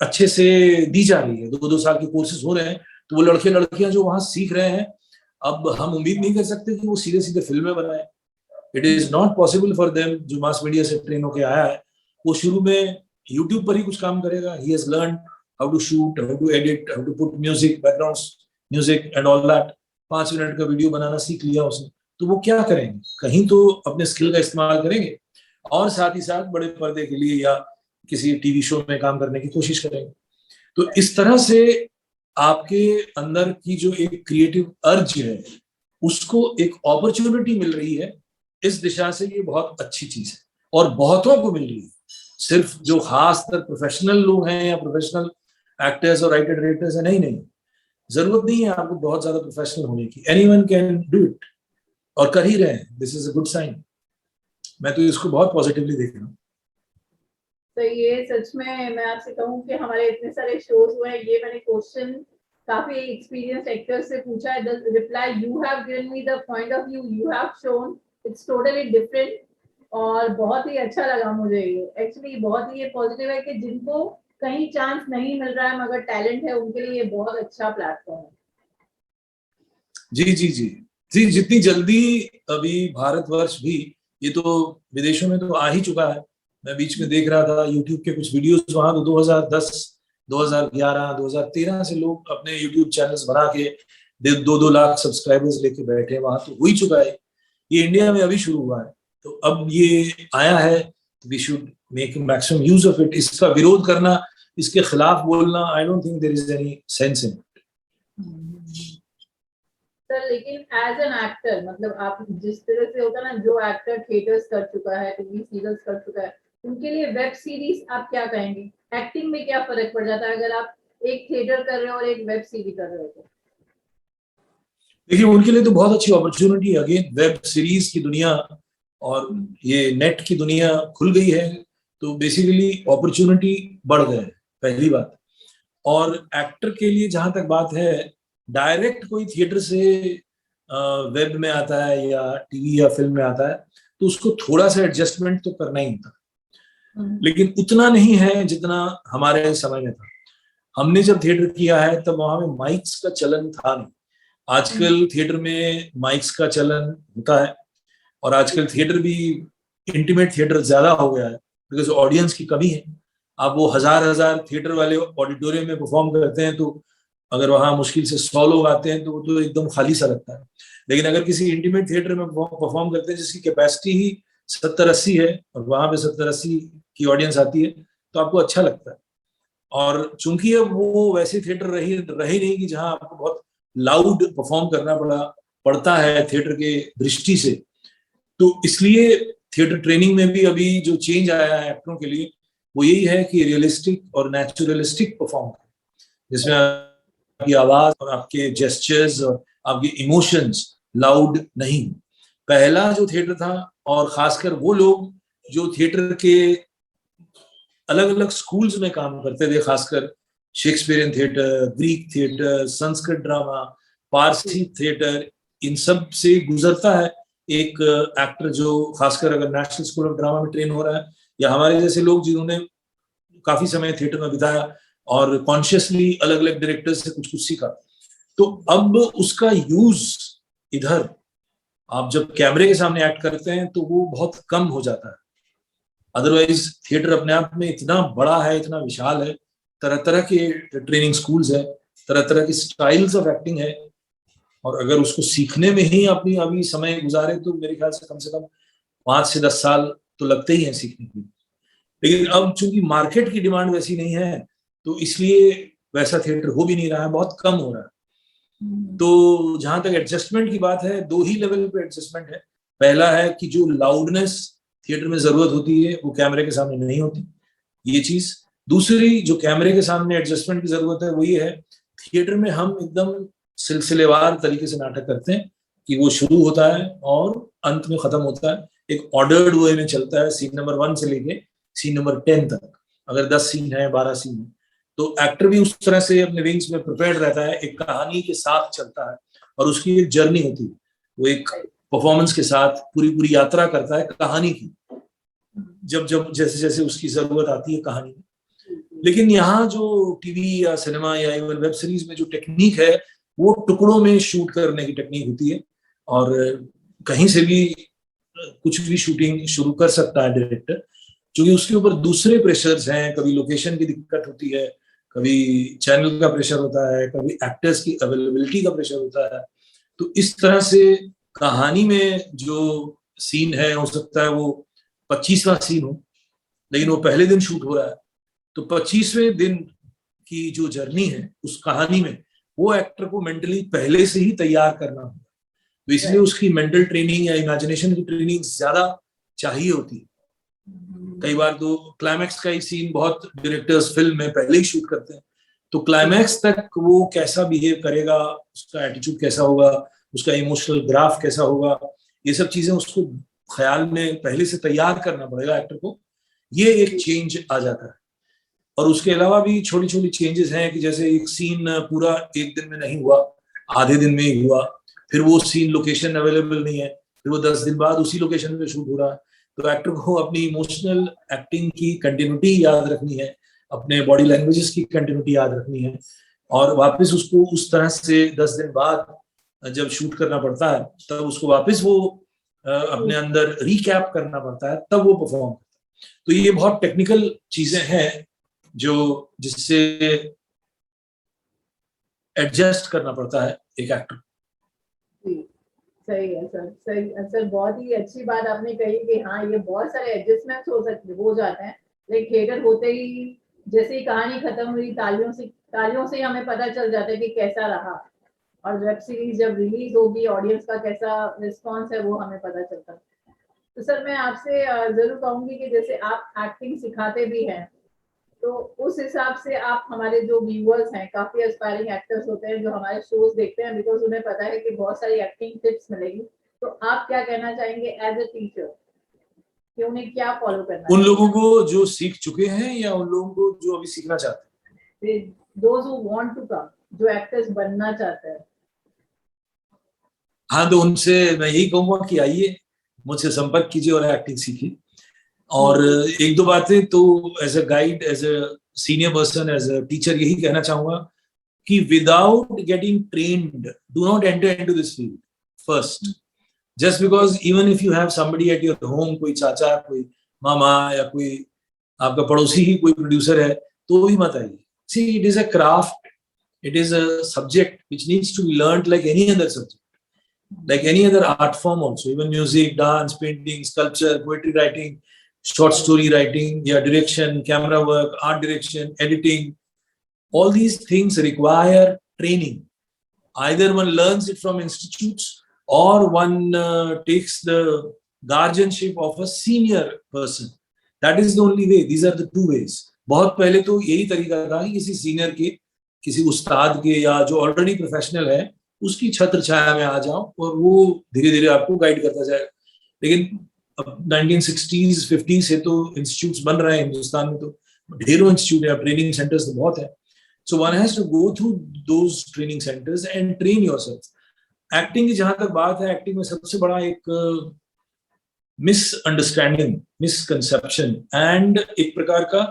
अच्छे से दी जा रही है, 2-2 साल के कोर्सेज हो रहे हैं। तो वो लड़के लड़कियां जो वहां सीख रहे हैं, अब हम उम्मीद नहीं कर सकते कि वो सीधे सीधे फिल्में बनाए। It is not possible for them. जो मास मीडिया से ट्रेन होके आया है, वो शुरू में यूट्यूब पर ही कुछ काम करेगा। He has learn how to shoot, how to edit, how to put music, background music and all that. 5 minute का वीडियो बनाना सीख लिया उसने, तो वो क्या करेंगे, कहीं तो अपने स्किल का इस्तेमाल करेंगे, और साथ ही साथ बड़े पर्दे के लिए या किसी टीवी शो में काम करने की कोशिश करेंगे। तो इस तरह से आपके अंदर की जो एक क्रिएटिव अर्ज है, उसको एक अपॉर्चुनिटी मिल रही है। इस दिशा से ये बहुत अच्छी चीज है, और बहुतों को मिल रही है। सिर्फ जो खास तर प्रोफेशनल लोग हैं या प्रोफेशनल एक्टर्स और राइटर डायरेक्टर्स हैं, नहीं नहीं, जरूरत नहीं है आपको बहुत ज्यादा प्रोफेशनल होने की। एनीवन कैन डू इट, और कर ही रहे हैं। This is a good sign. मैं तो इसको बहुत पॉजिटिवली देख रहा हूँ। तो ये सच में मैं आपसे कहूँ कि हमारे इतने सारे शोज हुए हैं, ये मैंने क्वेश्चन काफी एक्सपीरियंस एक्टर्स से पूछा है। The reply you have given me, the point of view you have shown, it's totally different, और बहुत ही अच्छा लगा मुझे। ये एक्चुअली बहुत ही ये पॉजिटिव है कि जिनको कहीं चांस नहीं मिल रहा है मगर टैलेंट है, उनके लिए ये बहुत अच्छा प्लेटफॉर्म है। जी जी जी जी, जितनी जल्दी अभी भारतवर्ष भी, ये तो विदेशों में तो आ ही चुका है। मैं बीच में देख रहा था यूट्यूब के कुछ वीडियोस, वहां तो 2010 2011 2013 से लोग अपने यूट्यूब चैनल्स बना के 2-2 लाख सब्सक्राइबर्स लेके बैठे हैं, वहां तो हो ही चुका है। ये इंडिया में अभी शुरू हुआ है, तो अब ये आया है, we should make maximum use of it. इसका विरोध करना, इसके खिलाफ बोलना, I don't think there is any sense in it. Sir लेकिन एज एन एक्टर, मतलब आप जिस तरह से होता है ना, जो एक्टर थिएटर्स कर चुका है, टीवी सीरियल्स कर चुका है, उनके लिए वेब सीरीज आप क्या कहेंगे? एक्टिंग में क्या फर्क पड़ जाता है अगर आप एक थिएटर कर रहे हो और एक वेब सीरीज कर रहे हो तो? देखिए, उनके लिए तो बहुत अच्छी अपॉर्चुनिटी है। अगेन वेब सीरीज की दुनिया और ये नेट की दुनिया खुल गई है, तो बेसिकली अपॉर्चुनिटी बढ़ गए, पहली बात। और एक्टर के लिए जहां तक बात है, डायरेक्ट कोई थिएटर से वेब में आता है या टीवी या फिल्म में आता है, तो उसको थोड़ा सा एडजस्टमेंट तो करना ही होता है, लेकिन उतना नहीं है जितना हमारे समय में था। हमने जब थिएटर किया है तब वहां में माइक्स का चलन था नहीं। आजकल थिएटर में माइक्स का चलन होता है, और आजकल थिएटर भी इंटीमेट थिएटर ज्यादा हो गया है, बिकॉज ऑडियंस की कमी है। आप वो हजार थिएटर वाले ऑडिटोरियम में परफॉर्म करते हैं, तो अगर वहां मुश्किल से 100 लोग आते हैं तो वो तो एकदम खाली सा लगता है। लेकिन अगर किसी इंटीमेट थिएटर में परफॉर्म करते हैं जिसकी कैपेसिटी ही 70-80 है, और वहां पे 70-80 की ऑडियंस आती है, तो आपको अच्छा लगता है। और चूंकि अब वो वैसे थिएटर रही नहीं कि जहां आपको बहुत लाउड परफॉर्म करना पड़ता है थिएटर के दृष्टि से, तो इसलिए थिएटर ट्रेनिंग में भी अभी जो चेंज आया है एक्टरों के लिए, वो यही है कि रियलिस्टिक और नेचुरलिस्टिक परफॉर्म करें, जिसमें आपकी आवाज और आपके जेस्चर्स और आपके इमोशंस लाउड नहीं। पहला जो थिएटर था, और खासकर वो लोग जो थिएटर के अलग अलग स्कूल्स में काम करते थे, खासकर Shakespearean theatre, Greek theatre, Sanskrit drama, Parsi theatre, इन सब से गुजरता है एक एक्टर जो खासकर अगर नेशनल स्कूल ऑफ ड्रामा में ट्रेन हो रहा है, या हमारे जैसे लोग जिन्होंने काफी समय थिएटर में बिताया और कॉन्शियसली अलग अलग डायरेक्टर से कुछ कुछ सीखा। तो अब उसका यूज इधर आप जब कैमरे के सामने एक्ट करते हैं तो वो बहुत कम हो जाता है। अदरवाइज थिएटर अपने आप में इतना बड़ा है, इतना विशाल है, तरह तरह के ट्रेनिंग स्कूल्स है, तरह तरह की स्टाइल्स ऑफ एक्टिंग है, और अगर उसको सीखने में ही अपनी अभी समय गुजारे तो मेरे ख्याल से कम 5 से 10 साल तो लगते ही हैं सीखने के लिए। लेकिन अब चूंकि मार्केट की डिमांड वैसी नहीं है, तो इसलिए वैसा थिएटर हो भी नहीं रहा है, बहुत कम हो रहा है। तो जहां तक एडजस्टमेंट की बात है, 2 ही लेवल पे एडजस्टमेंट है। पहला है कि जो लाउडनेस थिएटर में जरूरत होती है वो कैमरे के सामने नहीं होती, ये चीज। दूसरी जो कैमरे के सामने एडजस्टमेंट की जरूरत है वो ये है, थिएटर में हम एकदम सिलसिलेवार तरीके से नाटक करते हैं कि वो शुरू होता है और अंत में खत्म होता है, एक ऑर्डर्ड वे में चलता है, सीन नंबर 1 से लेके सीन नंबर 10 तक। अगर 10 सीन है, 12 सीन है, तो एक्टर भी उस तरह से अपने विंग्स में प्रिपेयर्ड रहता है, एक कहानी के साथ चलता है, और उसकी एक जर्नी होती है, वो एक परफॉर्मेंस के साथ पूरी यात्रा करता है कहानी की, जब जब जैसे जैसे उसकी जरूरत आती है कहानी में। लेकिन यहाँ जो टीवी या सिनेमा या इवन वेब सीरीज में जो टेक्निक है, वो टुकड़ों में शूट करने की टेक्निक होती है, और कहीं से भी कुछ भी शूटिंग शुरू कर सकता है डायरेक्टर, क्योंकि उसके ऊपर दूसरे प्रेशर्स हैं। कभी लोकेशन की दिक्कत होती है, कभी चैनल का प्रेशर होता है, कभी एक्टर्स की अवेलेबिलिटी का प्रेशर होता है। तो इस तरह से कहानी में जो सीन है, हो सकता है वो 25वां सीन हो, लेकिन वो पहले दिन शूट हो रहा है, तो 25वें दिन की जो जर्नी है उस कहानी में, वो एक्टर को मेंटली पहले से ही तैयार करना होगा। तो इसलिए उसकी मेंटल ट्रेनिंग या इमेजिनेशन की ट्रेनिंग ज्यादा चाहिए होती है। कई बार तो क्लाइमैक्स का ही सीन बहुत डायरेक्टर्स फिल्म में पहले ही शूट करते हैं, तो क्लाइमैक्स तक वो कैसा बिहेव करेगा, उसका एटीट्यूड कैसा होगा, उसका इमोशनल ग्राफ कैसा होगा, ये सब चीजें उसको ख्याल में पहले से तैयार करना पड़ेगा एक्टर को। ये एक चेंज आ जाता है। और उसके अलावा भी छोटी छोटी चेंजेस हैं कि जैसे एक सीन पूरा एक दिन में नहीं हुआ, आधे दिन में ही हुआ, फिर वो सीन लोकेशन अवेलेबल नहीं है, फिर वो 10 दिन बाद उसी लोकेशन पे शूट हो रहा है, तो एक्टर को अपनी इमोशनल एक्टिंग की कंटिन्यूटी याद रखनी है, अपने बॉडी लैंग्वेजेस की कंटिन्यूटी याद रखनी है, और वापस उसको उस तरह से 10 दिन बाद जब शूट करना पड़ता है, तब उसको वापस वो अपने अंदर रिकैप करना पड़ता है, तब वो परफॉर्म करता है। तो ये बहुत टेक्निकल चीजें हैं जो जिससे एडजस्ट करना पड़ता है एक एक्टर। जी, सही है सर, सही सर, बहुत ही अच्छी बात आपने कही कि हाँ ये बहुत सारे एडजस्टमेंट्स हो जाते हैं, लेकिन थिएटर होते ही जैसे ही कहानी खत्म हुई तालियों से हमें पता चल जाता है कि कैसा रहा, और वेब सीरीज जब रिलीज होगी ऑडियंस का कैसा रिस्पॉन्स है वो हमें पता चलता है। तो सर मैं आपसे जरूर कहूंगी कि जैसे आप एक्टिंग सिखाते भी हैं, तो उस हिसाब से आप हमारे जो व्यूअर्स हैं, काफी एस्पायरिंग एक्टर्स होते हैं जो हमारे शोज देखते हैं, बिकॉज उन्हें पता है कि बहुत सारी एक्टिंग टिप्स मिलेगी, तो आप क्या कहना चाहेंगे एज अ टीचर कि उन्हें क्या फॉलो करना उन लोगों को जो सीख चुके हैं या उन लोगों को जो अभी सीखना चाहते चाहिए, those who want to come, जो एक्टर्स बनना चाहते हैं? हाँ, तो उनसे मैं यही कहूंगा कि आइए मुझसे संपर्क कीजिए और एक्टिंग सीखिए। और एक दो बातें तो as a guide, as a senior person, as a teacher यही कहना चाहूंगा कि without getting trained do not enter into this field first. Just because even if you have somebody at your home, कोई चाचा, कोई मामा या कोई आपका पड़ोसी ही कोई प्रोड्यूसर है, तो भी मत आइए। See, it is a craft, it is a subject which needs to be learned like any other subject, like any other art form also, even music, dance, painting, sculpture, poetry writing, short story writing, yeah, direction, camera work, art direction, editing. All these things require training. Either one learns it from institutes or one takes the guardianship of a senior person. That is the only way. These are the two ways. बहुत पहले तो यही तरीका था कि किसी senior के, किसी उस्ताद के या जो ऑलरेडी प्रोफेशनल है उसकी छत्र छाया में आ जाओ और वो धीरे धीरे आपको गाइड करता जाएगा। लेकिन अब 1960s 50s से तो इंस्टीट्यूट्स बन रहे हैं हिंदुस्तान में, तो ढेरों इंस्टीट्यूट है, ट्रेनिंग सेंटर्स तो बहुत है। So one has to go through those training centers and train yourself. Acting की जहां तक बात है, एक्टिंग में सबसे बड़ा एक मिसअंडरस्टैंडिंग, मिसकंसेप्शन एंड एक प्रकार का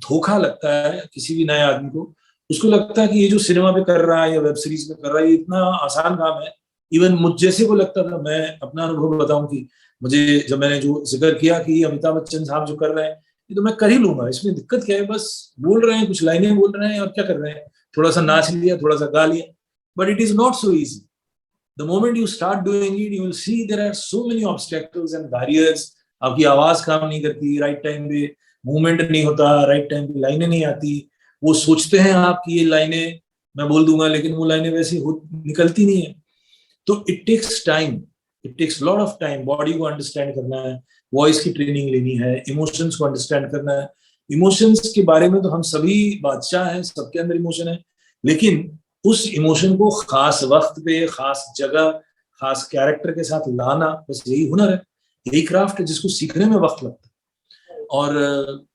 धोखा लगता है किसी भी नए आदमी को। उसको लगता है कि ये जो सिनेमा पे कर रहा है या वेब सीरीज में कर रहा है ये इतना आसान काम है। इवन मुझ जैसे को लगता था, मैं अपना अनुभव बताऊं कि मुझे, जब मैंने जो जिक्र किया कि अमिताभ बच्चन साहब जो कर रहे हैं ये तो मैं कर ही लूंगा, इसमें दिक्कत क्या है, बस बोल रहे हैं, कुछ लाइनें बोल रहे हैं और क्या कर रहे हैं, थोड़ा सा नाच लिया, थोड़ा सा गा लिया। But it is not so easy. The moment you start doing it, you will see there are so many obstacles and barriers. आपकी आवाज काम नहीं करती, राइट टाइम पे मूवमेंट नहीं होता, राइट टाइम पे लाइनें नहीं आती। वो सोचते हैं आप कि ये लाइनें मैं बोल दूंगा, लेकिन वो लाइनें वैसी निकलती नहीं है। तो it takes time, it takes lot of time. Body को अंडरस्टैंड करना है, वॉइस की ट्रेनिंग लेनी है, इमोशंस को अंडरस्टैंड करना है। इमोशंस के बारे में तो हम सभी बादशाह हैं, सबके अंदर इमोशन है, लेकिन उस इमोशन को खास वक्त पे, खास जगह, खास कैरेक्टर के साथ लाना, बस यही हुनर है, यही क्राफ्ट है जिसको सीखने में वक्त लगता है। और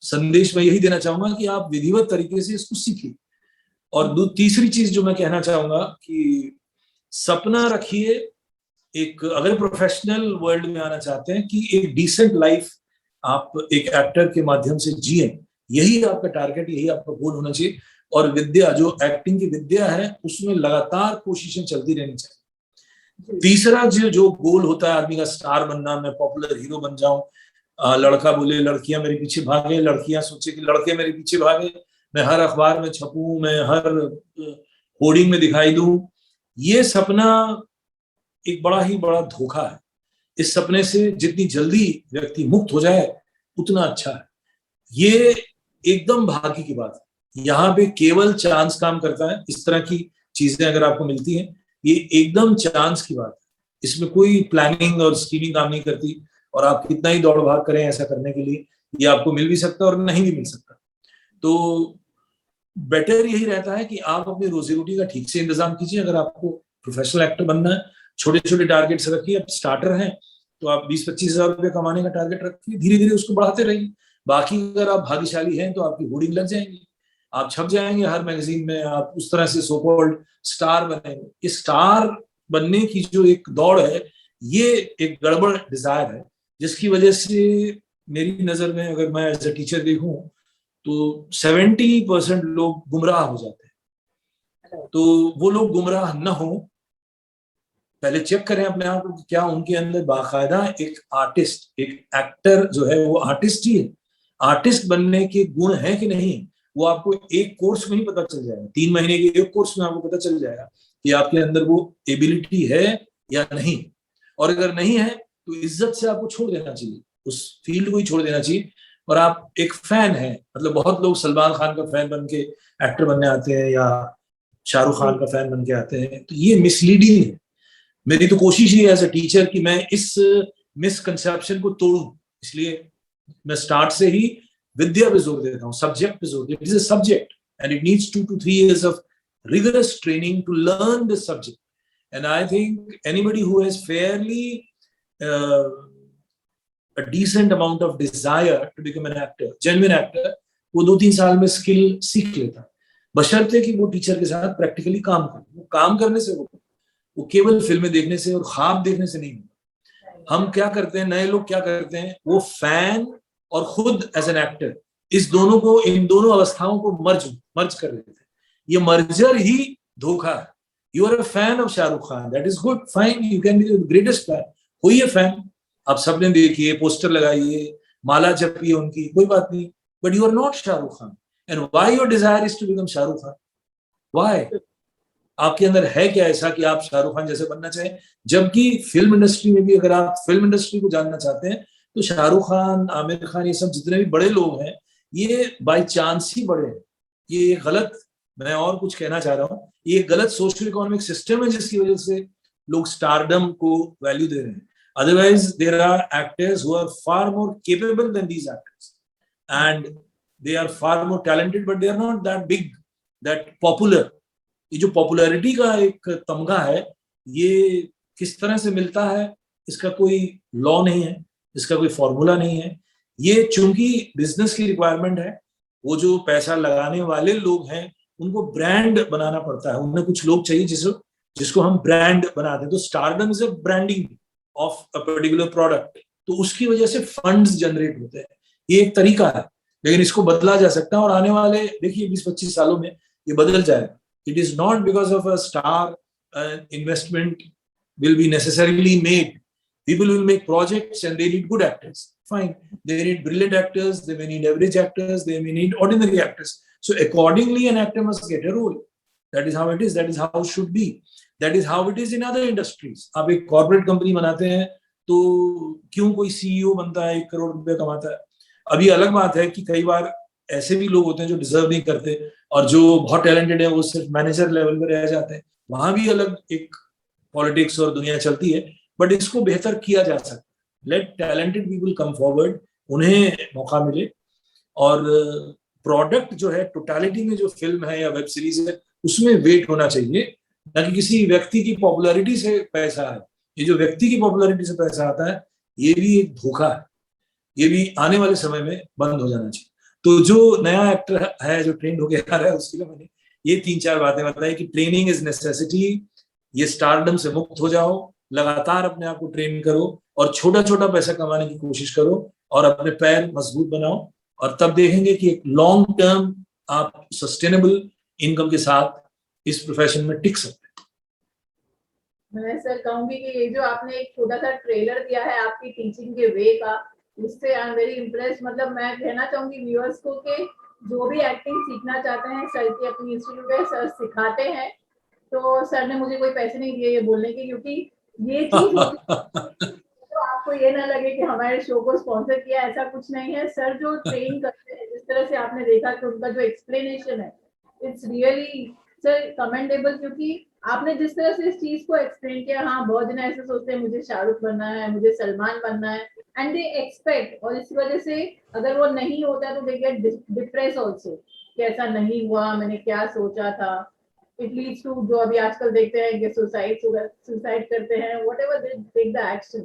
संदेश मैं यही देना चाहूंगा कि आप विधिवत तरीके से इसको सीखिए। और तीसरी चीज जो मैं कहना चाहूंगा कि सपना रखिए, एक अगर प्रोफेशनल वर्ल्ड में आना चाहते हैं कि एक डिसेंट लाइफ आप एक एक्टर के माध्यम से जिए, यही आपका टारगेट, यही आपका गोल होना चाहिए। और विद्या, जो एक्टिंग की विद्या है, उसमें लगातार कोशिशें चलती रहनी चाहिए। तीसरा जो गोल होता है आदमी का, स्टार बनना, मैं पॉपुलर हीरो बन जाऊं, लड़का बोले लड़कियां मेरे पीछे भागे, लड़कियां सोचे कि लड़के मेरे पीछे भागे, मैं हर अखबार में छपूं, मैं हर होर्डिंग में दिखाई दूं, ये सपना एक बड़ा ही बड़ा धोखा है। इस सपने से जितनी जल्दी व्यक्ति मुक्त हो जाए उतना अच्छा है। ये एकदम भाग्य की बात है, यहाँ पे केवल चांस काम करता है। इस तरह की चीजें अगर आपको मिलती हैं, ये एकदम चांस की बात है, इसमें कोई प्लानिंग और स्कीमिंग काम नहीं करती। और आप कितना ही दौड़ भाग करें ऐसा करने के लिए, ये आपको मिल भी सकता है और नहीं भी मिल सकता। तो बेटर यही रहता है कि आप अपनी रोजी रोटी का ठीक से इंतजाम कीजिए। अगर आपको प्रोफेशनल एक्टर बनना है, छोटे छोटे टारगेट्स रखिए। अब स्टार्टर हैं तो आप 20-25 हजार रुपये कमाने का टारगेट रखिए, धीरे धीरे उसको बढ़ाते रहिए। बाकी अगर आप भाग्यशाली हैं तो आपकी होर्डिंग लग जाएंगी, आप छप जाएंगे हर मैगजीन में, आप उस तरह से सो कॉल्ड स्टार बनेंगे। इस स्टार बनने की जो एक दौड़ है, ये एक गड़बड़ डिजायर है, जिसकी वजह से मेरी नजर में, अगर मैं एज ए टीचर देखूं, तो 70% लोग गुमराह हो जाते हैं। तो वो लोग गुमराह न हो, पहले चेक करें अपने आप को कि क्या उनके अंदर बाकायदा एक आर्टिस्ट, एक एक्टर जो है वो आर्टिस्ट ही है। आर्टिस्ट बनने के गुण है कि नहीं, वो आपको एक कोर्स में ही पता चल जाएगा, 3 महीने के एक कोर्स में आपको पता चल जाएगा कि आपके अंदर वो एबिलिटी है या नहीं। और अगर नहीं है तो इज्जत से आपको छोड़ देना चाहिए, उस फील्ड को ही छोड़ देना चाहिए। और आप एक फैन है, मतलब बहुत लोग सलमान खान का फैन बन के एक्टर बनने आते हैं या शाहरुख खान का फैन बन के आते हैं, तो ये मिसलीडिंग है। मेरी तो कोशिश ही है एज ए टीचर कि मैं इस मिसकंसेप्शन को तोड़ूं, इसलिए मैं स्टार्ट से ही विद्या पे जोर देता हूँ, सब्जेक्ट पे जोर देता हूँ। It is a subject and it needs 2 to 3 years of rigorous training to learn this subject. And I think anybody who has fairly a decent amount of desire to become an actor, genuine actor, वो 2-3 साल में skill सीख लेता है, बशर्ते कि वो teacher के साथ प्रैक्टिकली काम करे। वो काम करने से वो केवल फिल्में देखने से और ख्वाब देखने से नहीं होता। हम क्या करते हैं, नए लोग क्या करते हैं, वो फैन और खुद एज एन एक्टर, इस दोनों को, इन दोनों अवस्थाओं को मर्ज कर लेते हैं। ये मर्जर ही धोखा है। You are a fan of Shahrukh Khan, that is good, fine, you can be the greatest fan, होइए फैन, आप सबने देखिए, पोस्टर लगाइए, माला जपिए उनकी, कोई बात नहीं, but you are not Shahrukh Khan. And why your desire is to become Shahrukh Khan? Why? आपके अंदर है क्या ऐसा कि आप शाहरुख खान जैसे बनना चाहें? जबकि फिल्म इंडस्ट्री में भी, अगर आप फिल्म इंडस्ट्री को जानना चाहते हैं, तो शाहरुख खान, आमिर खान, ये सब जितने भी बड़े लोग हैं, ये बाय चांस ही बड़े हैं। ये गलत, मैं और कुछ कहना चाह रहा हूँ, ये गलत सोशल इकोनॉमिक सिस्टम है जिसकी वजह से लोग स्टारडम को वैल्यू दे रहे हैं। Otherwise, there are actors who are far more capable than these actors, and they are far more talented, but they are not that big, that popular. ये जो पॉपुलैरिटी का एक तमगा है, ये किस तरह से मिलता है, इसका कोई लॉ नहीं है, इसका कोई फॉर्मूला नहीं है। ये चूंकि बिजनेस की रिक्वायरमेंट है, वो जो पैसा लगाने वाले लोग हैं, उनको ब्रांड बनाना पड़ता है। उन्हें कुछ लोग चाहिए जिसको हम ब्रांड बना दें। तो stardom is a branding of a particular product, तो उसकी वजह से फंड्स जनरेट होते हैं। ये एक तरीका है, लेकिन इसको बदला जा सकता है, और आने वाले देखिए 20-25 सालों में ये बदल जाएगा। It is not because of a star investment will be necessarily made. People will make projects and they need good actors. Fine. They need brilliant actors, they may need average actors, they may need ordinary actors. So accordingly, an actor must get a role. That is how it is. That is how it should be. That is how it is in other industries. आप एक corporate company बनाते हैं, तो क्यों कोई CEO बनता है, 1 करोड़ रुपए कमाता है? अभी अलग बात है कि कई बार ऐसे भी लोग होते हैं जो डिजर्व नहीं करते, और जो बहुत टैलेंटेड है वो सिर्फ मैनेजर लेवल पे रह जाते हैं। वहां भी अलग एक पॉलिटिक्स और दुनिया चलती है, बट इसको बेहतर किया जा सकता है। Let talented people come forward, उन्हें मौका मिले, और प्रोडक्ट जो है, टोटलिटी में जो फिल्म है या वेब सीरीज है, उसमें वेट होना चाहिए, ना कि किसी व्यक्ति की पॉपुलैरिटी से पैसा है। ये जो व्यक्ति की पॉपुलैरिटी से पैसा आता है, ये भी एक धोखा है। ये भी आने वाले समय में बंद हो जाना चाहिए। तो जो नया एक्टर है, जो ट्रेंड होके आ रहा है, उसके लिए मैंने ये 3-4 बातें बताई कि ट्रेनिंग इज नेसेसिटी। ये स्टारडम से मुक्त हो जाओ, लगातार अपने आप को ट्रेन करो, और छोटा छोटा पैसा कमाने की कोशिश करो, और अपने पैर मजबूत बनाओ, और तब देखेंगे कि एक लॉन्ग टर्म आप सस्टेनेबल इनकम के साथ इस प्रोफेशन में टिक सकते हैं। मैं सर कहूंगी कि ये जो आपने एक छोटा सा ट्रेलर दिया है आपकी टीचिंग के वे का, उससे आई एम वेरी इम्प्रेस। मतलब मैं कहना चाहूंगी व्यूअर्स को कि जो भी एक्टिंग सीखना चाहते हैं, सर की अपनी इंस्टीट्यूट है, सर सिखाते हैं। तो सर ने मुझे कोई पैसे नहीं दिए ये बोलने के, क्योंकि ये चीज तो आपको ये ना लगे कि हमारे शो को स्पॉन्सर किया, ऐसा कुछ नहीं है। सर जो ट्रेन करते हैं, जिस तरह से आपने देखा कि उनका जो एक्सप्लेनेशन है, इट्स रियली सर कमेंडेबल, क्योंकि आपने जिस तरह से इस चीज को एक्सप्लेन किया। हाँ, बहुत जन ऐसे सोचते हैं मुझे शाहरुख बनना है, मुझे सलमान बनना है, एंड दे एक्सपेक्ट, और इस वजह से अगर वो नहीं होता तो दे गेट डिप्रेस ऑल्सो कि ऐसा नहीं हुआ, मैंने क्या सोचा था। इट लीड्स टू, जो अभी आजकल देखते हैं कि सुसाइड करते हैं, whatever they take the action.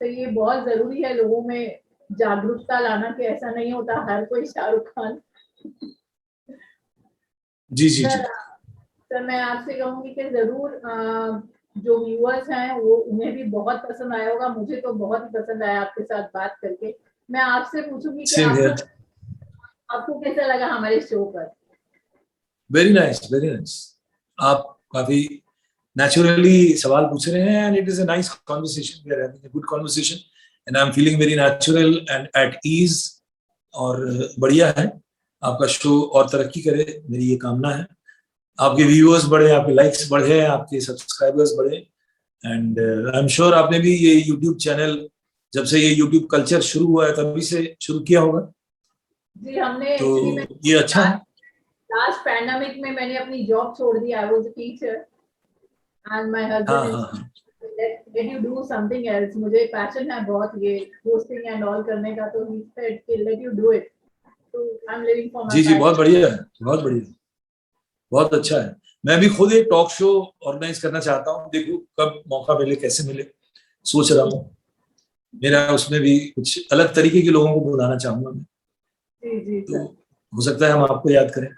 तो ये बहुत जरूरी है लोगों में जागरूकता लाना कि ऐसा नहीं होता हर कोई शाहरुख खान। जी जी जी। सर मैं आपसे कहूंगी कि जरूर जो व्यूअर्स हैं वो, उन्हें भी बहुत पसंद आया होगा। मुझे तो बहुत ही पसंद आया आपके साथ बात करके। मैं आपसे पूछूंगी कि आपको कैसा लगा हमारे शो पर? Very nice, very nice. आप काफी नेचुरली सवाल पूछ रहे हैं, and it is a nice conversation, we are having a good conversation, and I am feeling very natural and at ease और बढ़िया है, आपका शो और तरक्की करे, मेरी ये कामना है। आपके व्यूअर्स बढ़े, आपके लाइक्स बढ़े, आपके सब्सक्राइबर्स बढ़े, एंड आई एम श्योर आपने भी ये यूट्यूब चैनल, जब से ये यूट्यूब कल्चर शुरू हुआ है तभी से शुरू किया होगा। जी हमने तो एक्चुअली में ये अच्छा है। लास्ट पैंडेमिक में मैंने अपनी जॉब छोड़ दी। I was a teacher and my हाँ हस्बैंड हाँ हाँ let you do something else। मुझे पैशन है बहुत ये होस्टिंग एंड ऑल करने का, तो he said कि let you do it। तो I'm living for my जी जी, बहुत passion। बढ़िया है, बहुत बढ़िया, बहुत अच्छा है। मैं भी खुद एक टॉक शो ऑर्गेनाइज करना चाहता हूँ, देखो कब मौका मिले, कैसे मिले, सोच रहा हूँ। मेरा उसमें भी कुछ अलग तरीके के लोगों को बुलाना चाहूंगा मैं, जी जी तो सर। हो सकता है हम आपको याद करें।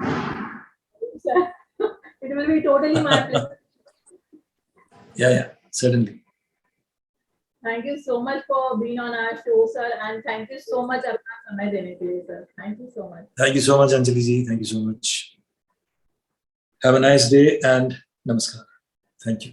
It will be totally my pleasure। या certainly। Thank you so much for being on our show, sir, and thank you so much अपना समय देने के लिए, sir। Thank you so much। Thank you so much Anjali ji, thank you so much. Have a nice day and नमस्कार। Thank you.